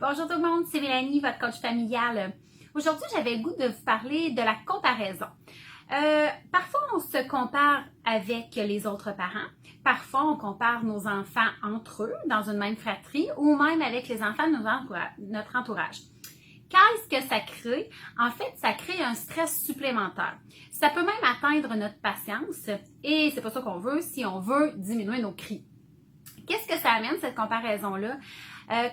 Bonjour tout le monde, c'est Mélanie, votre coach familiale. Aujourd'hui, j'avais le goût de vous parler de la comparaison. Parfois, on se compare avec les autres parents. Parfois, on compare nos enfants entre eux dans une même fratrie ou même avec les enfants de notre entourage. Qu'est-ce que ça crée? En fait, ça crée un stress supplémentaire. Ça peut même atteindre notre patience et c'est pas ça qu'on veut si on veut diminuer nos cris. Qu'est-ce que ça amène, cette comparaison-là?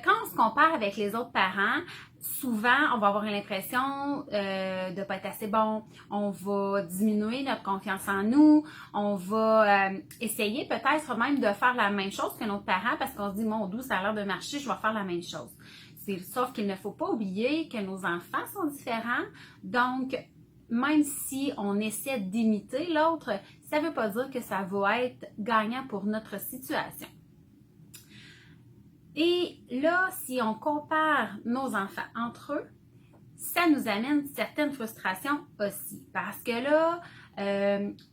Quand on se compare avec les autres parents, souvent, on va avoir l'impression de ne pas être assez bon, on va diminuer notre confiance en nous, on va essayer peut-être même de faire la même chose que notre parent parce qu'on se dit, mon Dieu, ça a l'air de marcher, je vais faire la même chose. Sauf qu'il ne faut pas oublier que nos enfants sont différents, donc même si on essaie d'imiter l'autre, ça ne veut pas dire que ça va être gagnant pour notre situation. Et là, si on compare nos enfants entre eux, ça nous amène certaines frustrations aussi. Parce que là,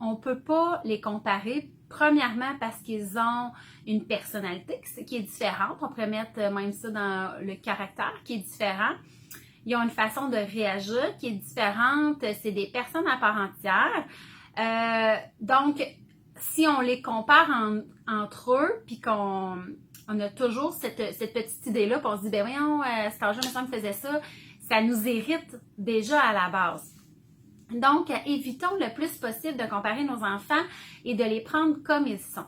on ne peut pas les comparer, premièrement parce qu'ils ont une personnalité qui est différente. On pourrait mettre même ça dans le caractère qui est différent. Ils ont une façon de réagir qui est différente. C'est des personnes à part entière. Donc, si on les compare entre eux, puis qu'on a toujours cette petite idée-là, puis on se dit, ben voyons, cet âge-là, il me semble, faisait ça, ça nous irrite déjà à la base. Donc, évitons le plus possible de comparer nos enfants et de les prendre comme ils sont.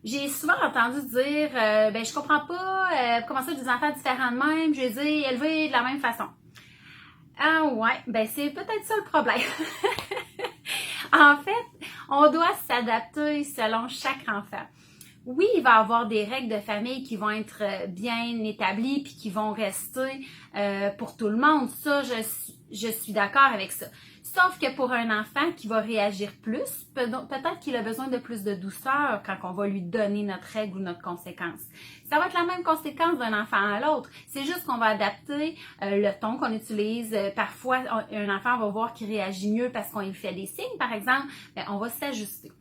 J'ai souvent entendu dire, je comprends pas comment ça des enfants différents de même, je les ai élevés de la même façon. Ah ouais, ben c'est peut-être ça le problème. En fait, on doit s'adapter selon chaque enfant. Oui, il va y avoir des règles de famille qui vont être bien établies puis qui vont rester pour tout le monde. Ça, je suis d'accord avec ça. Sauf que pour un enfant qui va réagir plus, peut-être qu'il a besoin de plus de douceur quand on va lui donner notre règle ou notre conséquence. Ça va être la même conséquence d'un enfant à l'autre. C'est juste qu'on va adapter le ton qu'on utilise. Parfois, un enfant va voir qu'il réagit mieux parce qu'on lui fait des signes, par exemple. Bien, on va s'ajuster.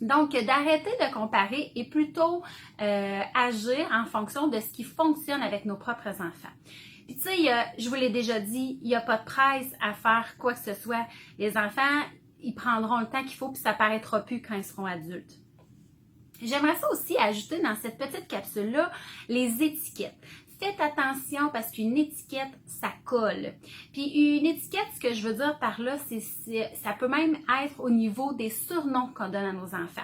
Donc, d'arrêter de comparer et plutôt agir en fonction de ce qui fonctionne avec nos propres enfants. Puis tu sais, je vous l'ai déjà dit, il n'y a pas de presse à faire quoi que ce soit. Les enfants, ils prendront le temps qu'il faut puis ça paraîtra plus quand ils seront adultes. J'aimerais ça aussi ajouter dans cette petite capsule-là les étiquettes. Faites attention parce qu'une étiquette, ça colle. Puis une étiquette, ce que je veux dire par là, ça peut même être au niveau des surnoms qu'on donne à nos enfants.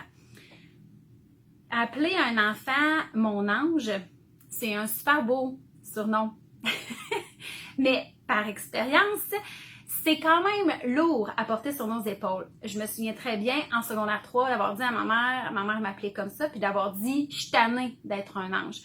Appeler un enfant « mon ange », c'est un super beau surnom. Mais par expérience, c'est quand même lourd à porter sur nos épaules. Je me souviens très bien, en secondaire 3, d'avoir dit à ma mère m'appelait comme ça, puis d'avoir dit « je suis tannée d'être un ange ».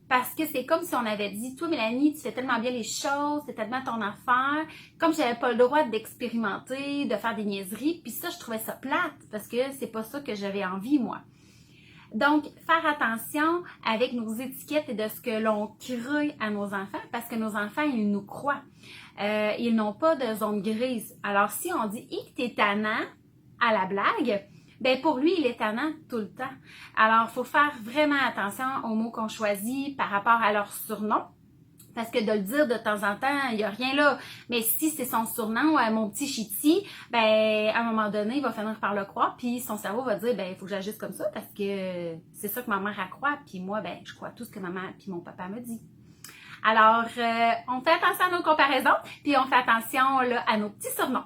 Parce que c'est comme si on avait dit, toi Mélanie, tu fais tellement bien les choses, c'est tellement ton affaire. Comme j'avais pas le droit d'expérimenter, de faire des niaiseries, puis ça, je trouvais ça plate parce que c'est pas ça que j'avais envie, moi. Donc, faire attention avec nos étiquettes et de ce que l'on crée à nos enfants parce que nos enfants, ils nous croient. Ils n'ont pas de zone grise. Alors, si on dit « Hic, t'es tannant » à la blague, ben pour lui, il est tannant tout le temps. Alors, il faut faire vraiment attention aux mots qu'on choisit par rapport à leur surnom. Parce que de le dire de temps en temps, il n'y a rien là. Mais si c'est son surnom, mon petit chiti, ben à un moment donné, il va finir par le croire. Puis son cerveau va dire, ben il faut que j'agisse comme ça parce que c'est ça que ma mère croit. Puis moi, ben je crois tout ce que maman puis mon papa me dit. Alors, on fait attention à nos comparaisons. Puis on fait attention là, à nos petits surnoms.